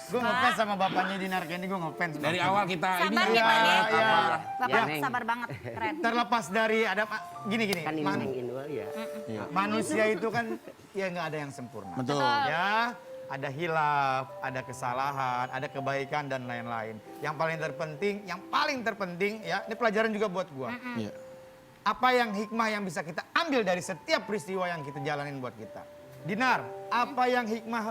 Gue ngefans sama bapaknya Dinar Candy, gue ngefans. Dari awal kita ini Sabar nih Pak Iya, Neng. iya. Bapak Ya. sabar banget, keren. Terlepas dari ada gini. Kan ini Neng Inul ya. Manusia itu kan ya nggak ada yang sempurna. Betul. Ya, ada hilaf, ada kesalahan, ada kebaikan dan lain-lain. Yang paling terpenting ya, ini pelajaran juga buat gua. Iya. Apa yang hikmah yang bisa kita ambil dari setiap peristiwa yang kita jalanin buat kita? Dinar, apa yang hikmah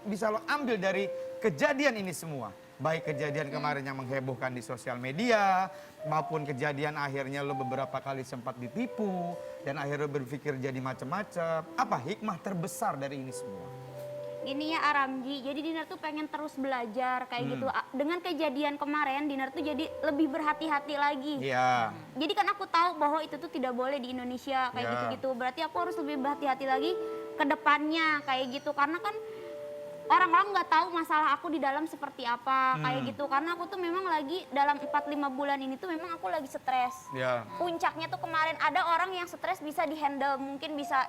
bisa lo ambil dari kejadian ini semua? Baik kejadian kemarin yang menghebohkan di sosial media, maupun kejadian akhirnya lo beberapa kali sempat ditipu, dan akhirnya berpikir jadi macam-macam. Apa hikmah terbesar dari ini semua? Gini ya Aramji, jadi Dinar tuh pengen terus belajar kayak gitu. Dengan kejadian kemarin Dinar tuh jadi lebih berhati-hati lagi. Iya. Jadi kan aku tahu bahwa itu tuh tidak boleh di Indonesia kayak Ya. gitu-gitu. Berarti aku harus lebih berhati-hati lagi ke depannya kayak gitu. Karena kan orang-orang nggak tahu masalah aku di dalam seperti apa kayak gitu. Karena aku tuh memang lagi dalam 4-5 bulan ini tuh memang aku lagi stres. Ya. Puncaknya tuh kemarin ada orang yang stres bisa dihandle, mungkin bisa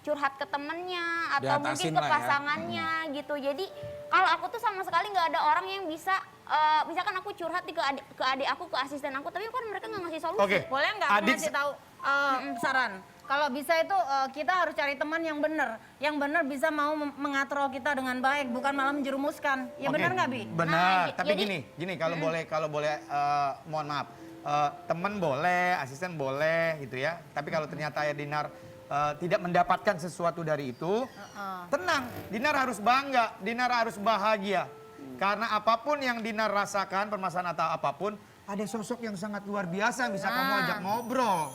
curhat ke temennya atau mungkin Diatasin ke lah ya. pasangannya gitu. Jadi kalau aku tuh sama sekali nggak ada orang yang bisa, misalkan aku curhat ke adik aku, ke asisten aku, tapi kan mereka nggak ngasih solusi. Oke. Boleh nggak aku Adik ngasih tahu saran? Kalau bisa itu kita harus cari teman yang benar bisa mau mengatur kita dengan baik, bukan malah menjerumuskan. Ya Oke, benar nggak Bi? Benar, Nah, tapi jadi- gini kalau boleh mohon maaf. Teman boleh, asisten boleh gitu ya. Tapi kalau ternyata ya Dinar tidak mendapatkan sesuatu dari itu, tenang, Dinar harus bangga, Dinar harus bahagia. Karena apapun yang Dinar rasakan, permasalahan atau apapun, ada sosok yang sangat luar biasa yang bisa kamu ajak ngobrol.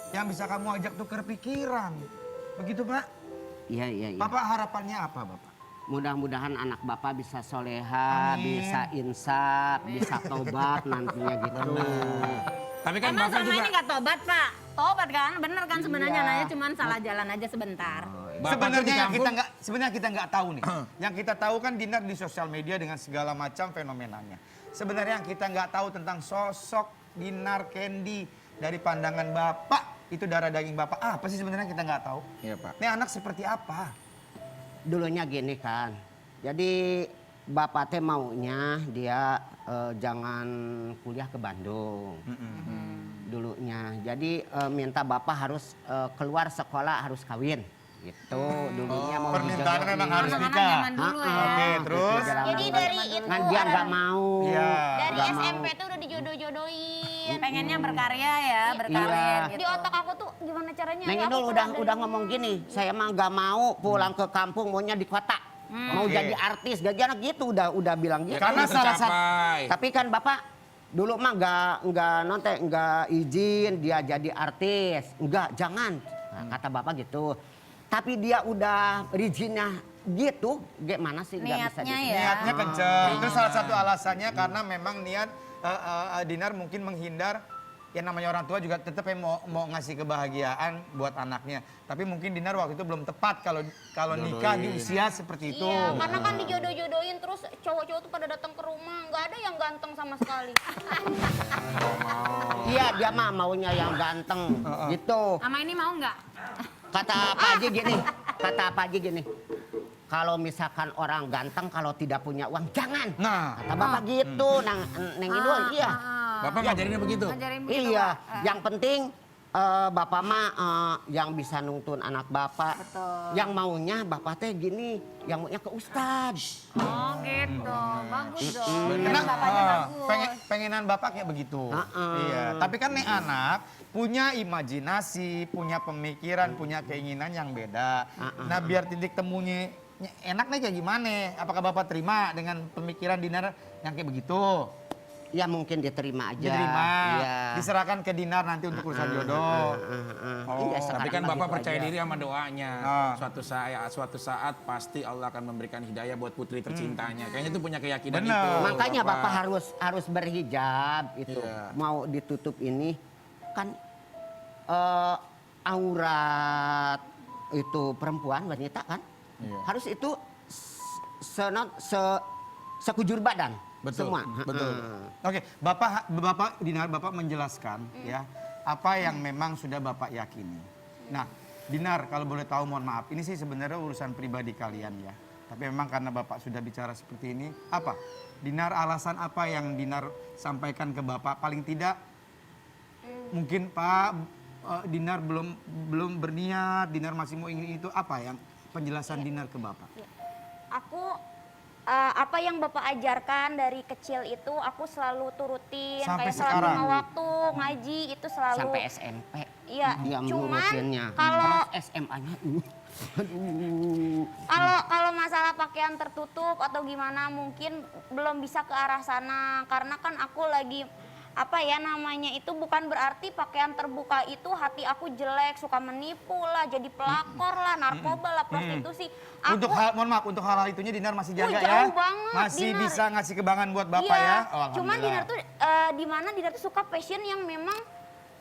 Yang bisa kamu ajak tukar pikiran. Begitu Pak? Iya. Bapak harapannya apa Bapak? Mudah-mudahan anak Bapak bisa soleha, Amin. bisa insaf, bisa tobat nantinya gitu. Tapi kan Emang Bapak selama juga ini nggak tobat Pak? Tobat kan? Bener kan sebenarnya Iya. Naya cuman salah jalan aja sebentar. Bapak Sebenarnya tuh di kampung- sebenarnya kita nggak tahu nih. Yang kita tahu kan Dinar di sosial media dengan segala macam fenomenanya. Sebenarnya yang kita nggak tahu tentang sosok Dinar Candy dari pandangan Bapak, itu darah daging Bapak. Apa sih sebenarnya kita nggak tahu? Iya Pak. Ini anak seperti apa? Dulunya gini kan, jadi Bapak teh maunya dia jangan kuliah ke Bandung. Dulunya, jadi minta Bapak harus keluar sekolah harus kawin. Gitu, dulunya mau Permintaan dijodohin. memang harus Anak-anak nikah. zaman dulu ya. Oke, terus? Jadi dari itu Kan dia nggak mau. Iya. dari nggak mau. SMP tuh udah dijodoh-jodohin. Pengennya berkarya ya, berkarir Iya. gitu. Di otak aku tuh gimana caranya? Neng ya Inul aku udah keluar dari ngomong gini, saya mah nggak mau pulang ke kampung, maunya di kota. Mau Oke. jadi artis, jadi anak gitu udah bilang gitu. Karena Udah salah satu tercapai. Tapi kan Bapak dulu mah nggak izin dia jadi artis. Enggak, jangan. Nah, kata Bapak gitu. Tapi dia udah izinnya gitu, gimana sih nggak bisa Niatnya gitu. ya. niatnya kenceng. Itu salah satu alasannya karena memang niat Dinar mungkin menghindar. Ya namanya orang tua juga tetap mau ngasih kebahagiaan buat anaknya. Tapi mungkin Dinar waktu itu belum tepat kalau nikah di usia seperti itu. Iya, karena kan dijodoh-jodohin terus cowok-cowok tuh pada datang ke rumah, nggak ada yang ganteng sama sekali. Iya, dia mah maunya yang ganteng gitu. Sama ini mau nggak? Kata Pak Haji gini, kalau misalkan orang ganteng kalau tidak punya uang jangan. Nah, Kata Bapak gitu, Neng Inul, iya. Bapak ngajarinnya begitu. Ngajarin begitu, Iya, Pak. yang penting Bapak mah yang bisa nuntun anak Bapak. Betul. Yang maunya Bapak teh gini, yang maunya ke Ustadz. Oh gitu, bagus dong. Karena Bapaknya bagus. pengenan bapak kayak begitu. Iya. Tapi kan nih anak punya imajinasi, punya pemikiran, punya keinginan yang beda. Nah biar titik temunya enak nih kayak gimana? Apakah bapak terima dengan pemikiran Dinar yang kayak begitu? Ya mungkin diterima aja. Diterima, Iya. diserahkan ke Dinar nanti untuk urusan jodoh. Iya, Tapi sekarang kan mah Bapak gitu percaya aja. diri sama doanya. Ah. Suatu saat pasti Allah akan memberikan hidayah buat putri tercintanya. Kayaknya itu punya keyakinan Bener. itu. Makanya Bapak harus berhijab itu. Iya. Mau ditutup ini kan aurat itu perempuan wanita kan. Iya. Harus itu sekujur badan. Betul, Semua. betul. Oke, Bapak Dinar, Bapak menjelaskan ya apa yang memang sudah Bapak yakini. Nah, Dinar kalau boleh tahu mohon maaf, ini sih sebenarnya urusan pribadi kalian ya. Tapi memang karena Bapak sudah bicara seperti ini, apa? Dinar, alasan apa yang Dinar sampaikan ke Bapak? Paling tidak mungkin Pak, Dinar belum berniat, Dinar masih mau ingin itu, apa yang penjelasan Dinar ke Bapak? Aku apa yang Bapak ajarkan dari kecil itu aku selalu turutin, Sampai kayak sholat sekarang? 5 waktu, ngaji itu selalu. Sampai SMP. Iya, Dia cuman menurutinnya. kalau Terus SMA-nya. Aduh. kalau masalah pakaian tertutup atau gimana mungkin belum bisa ke arah sana karena kan aku lagi apa ya namanya itu bukan berarti pakaian terbuka itu hati aku jelek, suka menipu lah, jadi pelakor lah, narkoba lah, prostitusi. Untuk mohon maaf, untuk hal-hal itunya Dinar masih jaga ya? jauh banget, Masih Dinar. bisa ngasih kebanggaan buat Bapak Iya, ya? Oh, cuman alhamdulillah. Dinar tuh di mana Dinar tuh suka fashion yang memang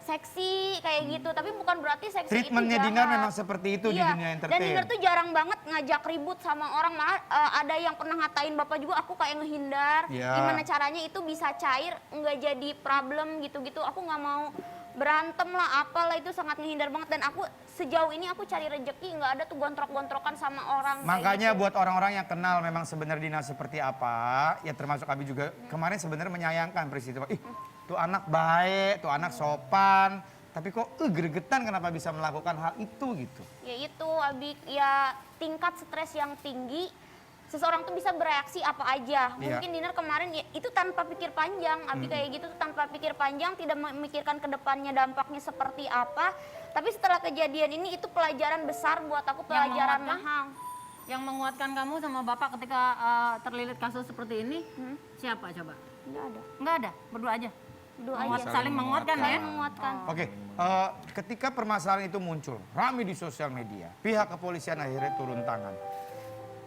seksi kayak gitu, tapi bukan berarti seksi Treatmentnya itu Dinar jahat. memang seperti itu di Iya, dunia dan entertain. Dinar tuh jarang banget ngajak ribut sama orang, malah ada yang pernah ngatain Bapak juga, aku kayak ngehindar. Iya. Gimana caranya itu bisa cair, nggak jadi problem gitu-gitu. Aku nggak mau berantem lah, apalah, itu sangat ngehindar banget. Dan aku sejauh ini aku cari rejeki, nggak ada tuh gontrok-gontrokan sama orang. kayak Makanya gitu. buat orang-orang yang kenal memang sebenarnya Dinar seperti apa, ya termasuk Abi juga kemarin sebenarnya menyayangkan peristiwa. Ih, tuh anak baik, tuh anak sopan, tapi kok gregetan kenapa bisa melakukan hal itu gitu. Ya itu Abi, ya tingkat stres yang tinggi, seseorang tuh bisa bereaksi apa aja. Iya. Mungkin Dinar kemarin ya, itu tanpa pikir panjang, Abi kayak gitu tuh tanpa pikir panjang, tidak memikirkan ke depannya dampaknya seperti apa. Tapi setelah kejadian ini itu pelajaran besar buat aku, pelajaran menguatkan? mahal. Yang menguatkan kamu sama bapak ketika terlilit kasus seperti ini, siapa coba? Nggak ada, Enggak ada, berdua aja. berdua Menguat- aja. saling menguatkan ya. Saling menguatkan. Oke, ketika permasalahan itu muncul, ramai di sosial media, pihak kepolisian akhirnya turun tangan.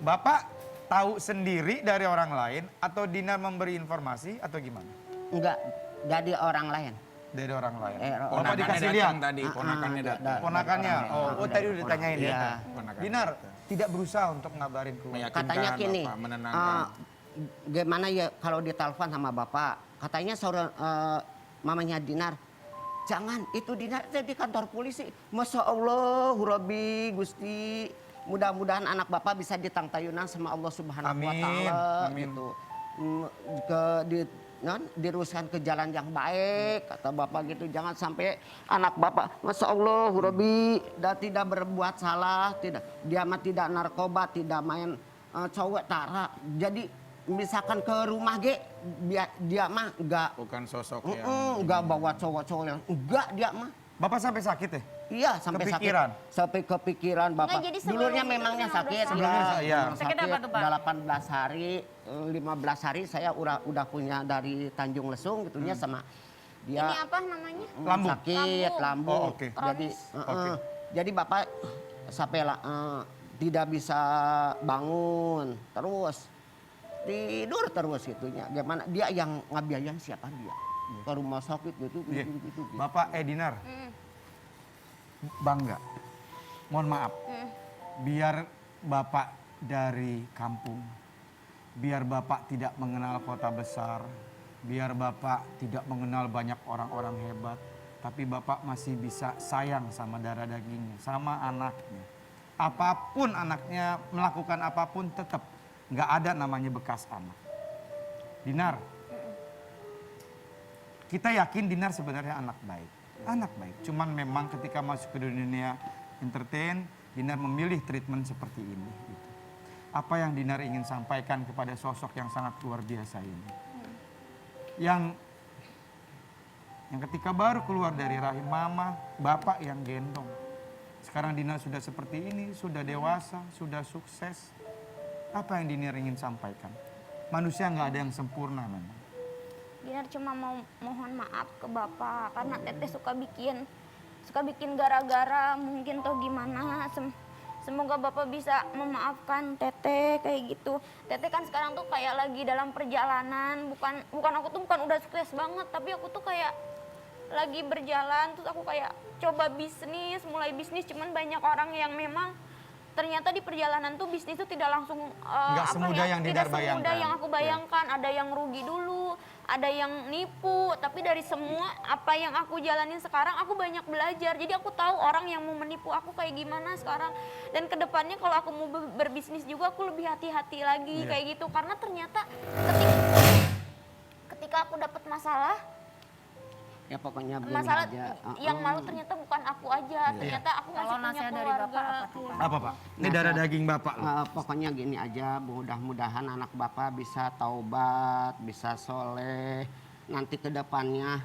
Bapak tahu sendiri dari orang lain atau Dinar memberi informasi atau gimana? Enggak, jadi orang lain. Dari orang lain. Bapak Ponakannya dikasih datang lihat? tadi, ponakannya datang. Ponakannya? Oh, tadi udah ditanyain ya? Iya. Ponakannya Dinar, datang. tidak berusaha untuk ngabarin keluarga. Meyakinkan Katanya gini, Bapak, menenangkan. gimana ya kalau ditelepon sama bapak, katanya mamanya Dinar, jangan itu Dinar itu di kantor polisi. Masya Allah, Rabbi, Gusti, mudah-mudahan anak bapak bisa ditangtayunan sama Allah Subhanahu Wa Amin, Taala amin. gitu. Diruskan ke jalan yang baik, kata bapak gitu. Jangan sampai anak bapak, Masya Allah, Rabbi, dan tidak berbuat salah, tidak, dia mah tidak narkoba, tidak main cowok tara. Jadi misalkan ke rumah dia mah enggak, Bukan sosok yang... enggak bawa cowok-cowok yang enggak, dia mah. Bapak sampai sakit ya? Iya, sampai Kepikiran? sakit. Sampai kepikiran bapak. Nggak, jadi sebelum Dulunya itu memangnya memang udah sakit. sakit. Sebelumnya, iya. memang Sakit apa tuh, Pak? 18 hari, 15 hari saya udah punya dari Tanjung Lesung gitunya sama dia. Ini apa namanya? Lambung? Sakit, lambung. Oh, oke. Jadi, Oke. jadi bapak sampai tidak bisa bangun terus. Tidur terus itunya. Gimana dia yang ngabiayain siapa dia? Ke rumah sakit gitu. Iya. gitu. Bapak Dinar, bangga. Mohon maaf, biar Bapak dari kampung, biar Bapak tidak mengenal kota besar, biar Bapak tidak mengenal banyak orang-orang hebat, tapi Bapak masih bisa sayang sama darah dagingnya, sama anaknya. Apapun anaknya melakukan apapun tetap nggak ada namanya bekas anak. Dinar, kita yakin Dinar sebenarnya anak baik. Anak baik, cuman memang ketika masuk ke dunia entertain, Dinar memilih treatment seperti ini. Gitu. Apa yang Dinar ingin sampaikan kepada sosok yang sangat luar biasa ini? Yang ketika baru keluar dari rahim mama, bapak yang gendong. Sekarang Dinar sudah seperti ini, sudah dewasa, sudah sukses. Apa yang Dinar ingin sampaikan? Manusia nggak ada yang sempurna memang. Dinar cuma mau mohon maaf ke Bapak karena Teteh suka bikin gara-gara mungkin toh gimana. Semoga Bapak bisa memaafkan Teteh kayak gitu. Teteh kan sekarang tuh kayak lagi dalam perjalanan, bukan aku tuh bukan udah sukses banget, tapi aku tuh kayak lagi berjalan, terus aku kayak coba mulai bisnis, cuman banyak orang yang memang ternyata di perjalanan tuh bisnis itu tidak langsung Nggak semudah yang Dinar tidak semudah bayangkan. yang aku bayangkan. Ada yang rugi dulu, ada yang nipu, tapi dari semua apa yang aku jalanin sekarang aku banyak belajar. Jadi aku tahu orang yang mau menipu aku kayak gimana sekarang. Dan kedepannya kalau aku mau berbisnis juga aku lebih hati-hati lagi kayak gitu. Karena ternyata ketika aku dapat masalah, Ya pokoknya begini masalah aja. yang malu ternyata bukan aku aja, ternyata aku masih Kalau punya nasihat dari keluarga. Bapak apa tuh, Pak? Apa Pak? Ini darah daging Bapak loh. Pokoknya gini aja, mudah-mudahan anak Bapak bisa taubat, bisa soleh, nanti ke depannya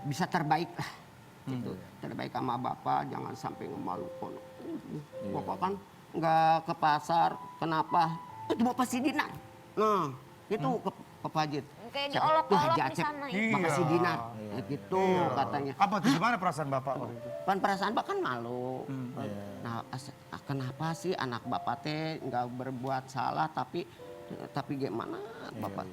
bisa terbaik lah. Gitu. Terbaik sama Bapak, jangan sampai ngemalukan. Bapak kan nggak ke pasar, kenapa? Itu Bapak si Dinar. Nah, itu ke Pajit. Kayak Siapa? diolok-olok Tuh, Haji di Acep. sana. Bapak si Dinar. Ya gitu katanya. Apa tuh? Gimana perasaan Bapak waktu itu? Kan perasaan Bapak kan malu. Nah, kenapa sih anak Bapak teh nggak berbuat salah tapi gimana Bapak?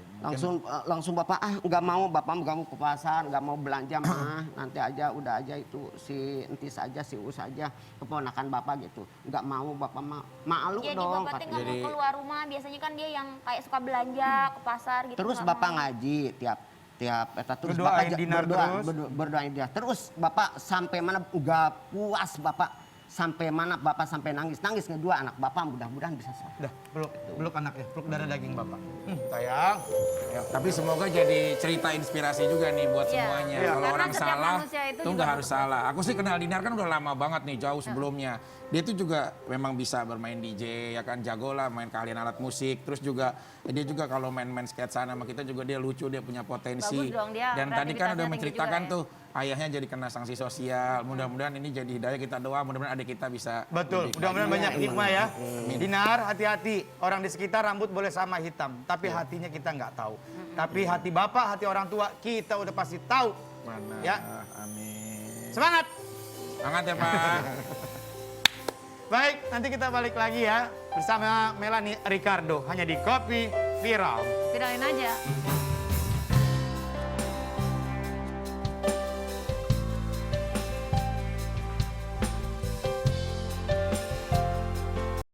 Langsung Bapak nggak mau, Bapak nggak mau ke pasar, nggak mau belanja mah nanti aja udah aja itu si Entis aja si Us aja keponakan Bapak gitu. Nggak mau Bapak malu Jadi dong. Bapak teh katanya. nggak mau keluar rumah, biasanya kan dia yang kayak suka belanja ke pasar gitu. Terus nggak Bapak mau. ngaji tiap eta terus Berdoain Bapak Dinar terus? berdoain Dinar. Terus Bapak sampai mana nggak puas Bapak sampai mana Bapak sampai nangis kedua anak Bapak mudah-mudahan bisa sholat. Udah, peluk anaknya, peluk darah daging Bapak. Sayang. Ya, tapi semoga jadi cerita inspirasi juga nih buat Iya. semuanya. Iya. Kalau Karena orang setiap salah, manusia itu tuh juga nggak harus salah. Aku sih kenal Dinar kan udah lama banget nih, jauh sebelumnya. Dia tuh juga memang bisa bermain DJ, ya kan jago lah main keahlian alat musik. Terus juga dia juga kalau main-main sketsa sama kita juga dia lucu, dia punya potensi. Bagus dong, dia Dan tadi kan kreativitasnya udah tinggi menceritakan juga ya. tuh ayahnya jadi kena sanksi sosial. Mudah-mudahan ini jadi hidayah, kita doa, mudah-mudahan adik kita bisa. Betul, lebih mudah-mudahan baik. banyak hikmah ya. Dinar, hati-hati. Orang di sekitar rambut boleh sama hitam, tapi hatinya kita nggak tahu. Tapi hati Bapak, hati orang tua, kita udah pasti tahu. Mana? Ya. Amin. Semangat! Semangat ya Pak. Baik, nanti kita balik lagi ya bersama Melanie Ricardo hanya di Kopi Viral. Viralin aja.